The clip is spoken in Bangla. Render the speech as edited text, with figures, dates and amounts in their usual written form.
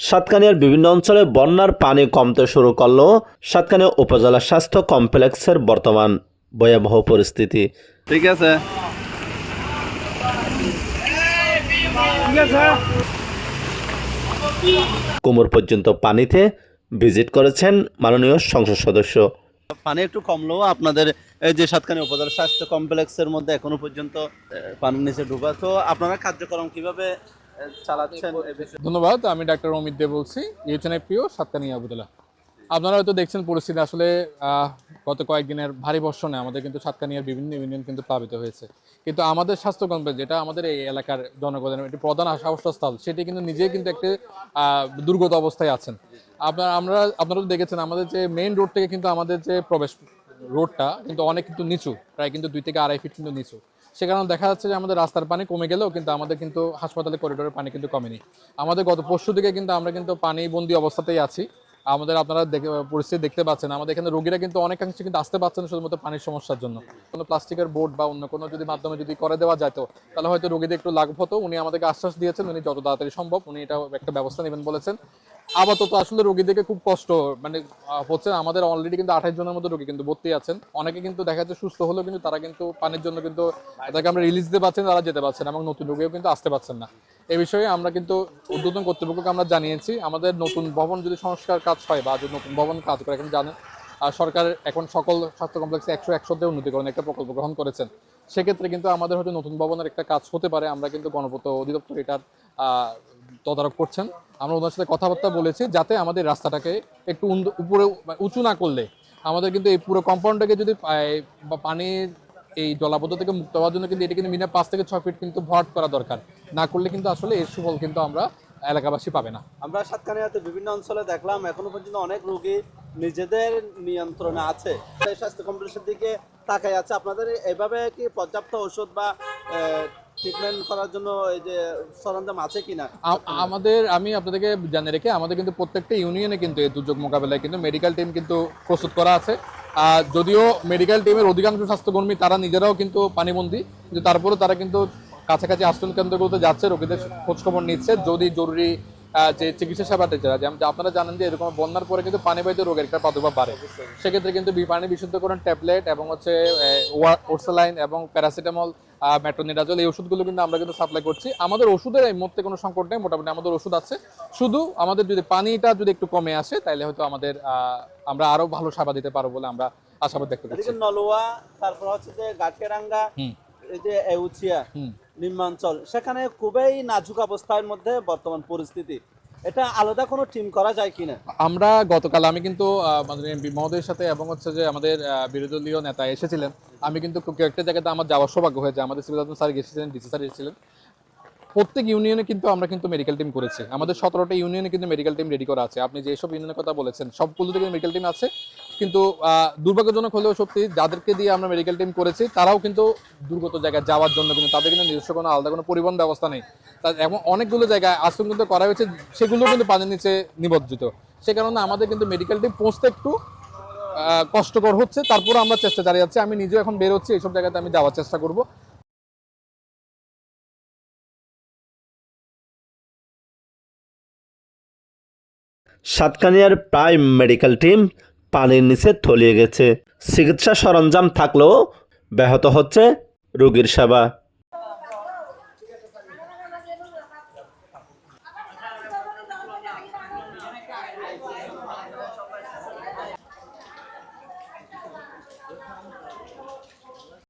সাতকানিয়ার বিভিন্ন অঞ্চলে বন্যার পানি কমতে শুরু করলেও সাতকানিয়া উপজেলা স্বাস্থ্য কমপ্লেক্সের বর্তমান ভয়াবহ পরিস্থিতি। ঠিক আছে। কোমর পর্যন্ত পানিতে ভিজিট করেছেন মাননীয় সংসদ সদস্য। পানি একটু কমলেও আপনাদের এই যে সাতকানিয়া উপজেলা স্বাস্থ্য কমপ্লেক্সের মধ্যে এখনো পর্যন্ত পানির নিচে ডুবা, তো আপনারা কার্যক্রম কিভাবে চালাচ্ছেন? ধন্যবাদ। আমি ডাক্তার অমিত দে বলছি, ইউএনএফপিও সাতকানিয়া উপজেলা। আপনারা হয়তো দেখছেন পরিস্থিতি আসলে গত কয়েকদিনের ভারী বর্ষণে আমাদের কিন্তু সাতকানিয়ার বিভিন্ন ইউনিয়ন কিন্তু প্লাবিত হয়েছে। কিন্তু আমাদের স্বাস্থ্য কমপ্লেক্স, যেটা আমাদের এই এলাকার জনগণের একটি প্রধান আবাসস্থল, সেটি কিন্তু নিজেই কিন্তু একটি দুর্গত অবস্থায় আছেন। আপনারা তো দেখেছেন আমাদের যে মেইন রোড থেকে কিন্তু আমাদের যে প্রবেশ রোডটা কিন্তু অনেক কিন্তু নিচু, প্রায় কিন্তু 2 থেকে 2.5 ফিট কিন্তু নিচু। সে কারণে দেখা যাচ্ছে যে আমাদের রাস্তার পানি কমে গেলেও কিন্তু আমাদের কিন্তু হাসপাতালের করিডোরের পানি কিন্তু কমেনি। আমাদের গত পরশু থেকে কিন্তু আমরা কিন্তু পানি বন্দি অবস্থাতেই আছি। আপনারা পরিস্থিতি দেখতে পাচ্ছেন, আমাদের এখানে রোগীরা কিন্তু অনেকাংশে কিন্তু আসতে পারছেন শুধুমাত্র পানির সমস্যার জন্য। কোনো প্লাস্টিকের বোর্ড বা অন্য কোনো যদি মাধ্যমে যদি করে দেওয়া যেত, তাহলে হয়তো রোগীদের একটু লাঘব হতো। উনি আমাদেরকে আশ্বাস দিয়েছেন উনি যত তাড়াতাড়ি সম্ভব উনি এটা একটা ব্যবস্থা নেবেন বলেছেন। আপাতত আসলে রোগীদেরকে খুব কষ্ট হচ্ছে। আমাদের অলরেডি কিন্তু 28 জনের মতো রোগী কিন্তু ভর্তি আছেন। অনেকে কিন্তু দেখা যাচ্ছে সুস্থ হলেও কিন্তু তারা কিন্তু পানির জন্য কিন্তু তাদেরকে আমরা রিলিজ দিতে পারছেন, তারা যেতে পারছেন এবং নতুন রোগীও কিন্তু আসতে পারছেন না। এই বিষয়ে আমরা কিন্তু ঊর্ধ্বতন কর্তৃপক্ষকে আমরা জানিয়েছি। আমাদের নতুন ভবন যদি সংস্কার কাজ হয় বা যদি নতুন ভবন কাজ করে, এখন জানেন সরকার এখন সকল স্বাস্থ্য কমপ্লেক্সে 100 উন্নতিকরণ একটা প্রকল্প গ্রহণ করেছেন। সেক্ষেত্রে কিন্তু আমাদের হয়তো নতুন ভবনের একটা কাজ হতে পারে। আমরা কিন্তু গণপূর্ত অধিদপ্তর এটার তদারক করছেন। আমরা ওনার সাথে কথাবার্তা বলেছি যাতে আমাদের রাস্তাটাকে একটু উপরে উঁচু না করলে আমাদের কিন্তু এই পুরো কম্পাউন্ডটাকে যদি পানির এই জলাবদ্ধ থেকে মুক্ত হওয়ার জন্য কিন্তু এটা কিন্তু মিনিমাম 5 থেকে 6 ফিট কিন্তু ভরাট করা দরকার। না করলে কিন্তু আসলে এর সুফল কিন্তু আমরা এলাকাবাসী পাবে না। আমরা সাতকানিয়াতে বিভিন্ন অঞ্চলে দেখলাম এখনো পর্যন্ত অনেক রোগী নিজেদের নিয়ন্ত্রণে আছে, স্বাস্থ্য কমপ্লেক্সের দিকে তাকাই আছে। আপনাদের এভাবে কি পর্যাপ্ত ওষুধ বা ট্রিটমেন্ট করার জন্য এই যে সরঞ্জাম আছে কিনা? আমি আপনাদেরকে জানিয়ে রেখে আমাদের কিন্তু প্রত্যেকটা ইউনিয়নে কিন্তু এই দুর্যোগ মোকাবেলায় কিন্তু মেডিকেল টিম কিন্তু প্রস্তুত করা আছে। যদিও মেডিকেল টিমের অধিকাংশ স্বাস্থ্যকর্মী তারা নিজেরাও কিন্তু পানিবন্দী, কিন্তু তারপরেও তারা কিন্তু কাছাকাছি আশ্রম কেন্দ্রগুলোতে যাচ্ছে, রোগীদের খোঁজখবর নিচ্ছে যদি জরুরি যে চিকিৎসা সেবাতে যারা, যেমন আপনারা জানেন যে এরকম বন্যার পরে কিন্তু পানিবাহিত রোগের একটা প্রাদুর্ভাব বাড়ে। সেক্ষেত্রে কিন্তু পানি বিশুদ্ধকরণ ট্যাবলেট এবং হচ্ছে ওরসালাইন এবং প্যারাসিটামল, মেট্রোনিডাজল, এই ওষুধগুলো কিন্তু আমরা কিন্তু সাপ্লাই করছি। আমাদের ওষুধের এই মুহূর্তে কোনো সংকট নেই, মোটামুটি আমাদের ওষুধ আছে। শুধু আমাদের যদি পানিটা যদি একটু কমে আসে তাহলে হয়তো আমরা আরো ভালো সেবা দিতে পারবো বলে আমরা আশাবাদ ব্যক্ত করছি। নলোয়া, তারপর হচ্ছে যে গাটকেরাঙ্গা, এই যে এউচিয়া নিম্নাঞ্চল, সেখানে খুবই নাজুক অবস্থার মধ্যে বর্তমান পরিস্থিতি। এটা আলাদা কোনো টিম করা যায় কিনা? আমরা গতকাল আমি কিন্তু আমাদের এমপি মহোদয়ের সাথে এবং হচ্ছে যে আমাদের বিরোধী দলীয় নেতা এসেছিলেন। আমি কিন্তু কয়েকটা জায়গাতে আমার যাওয়ার সৌভাগ্য হয়েছে। আমাদের সিভিল সার্জন স্যার এসেছিলেন, ডিসি স্যার এসেছিলেন। প্রত্যেক ইউনিয়নে কিন্তু আমরা কিন্তু মেডিকেল টিম করেছি। আমাদের 17টা ইউনিয়নে কিন্তু মেডিকেল টিম রেডি করা আছে। আপনি যেসব ইউনিয়নের কথা বলেছেন সবগুলোতে কিন্তু মেডিকেল টিম আছে। কিন্তু দুর্ভাগ্যজনক হলেও সত্যি, যাদেরকে দিয়ে আমরা মেডিকেল টিম করেছি তারাও কিন্তু দুর্গত জায়গায় যাওয়ার জন্য কিন্তু তাদের কিন্তু নিজস্ব কোনো আলাদা কোনো পরিবহন ব্যবস্থা নেই। এবং অনেকগুলো জায়গায় আশ্রম কিন্তু করা হয়েছে, সেগুলো কিন্তু পানির নিচে নিমজ্জিত। সে কারণে আমাদের কিন্তু মেডিকেল টিম পৌঁছতে একটু কষ্টকর হচ্ছে। তারপরে আমরা চেষ্টা চালিয়ে যাচ্ছি। আমি নিজেও এখন বের হচ্ছি, এইসব জায়গাতে আমি যাওয়ার চেষ্টা করব। সাতকানিয়ার প্রায় মেডিকেল টিম পানির নিচে তলিয়ে গেছে। চিকিৎসা সরঞ্জাম থাকলেও ব্যাহত হচ্ছে রোগীর সেবা।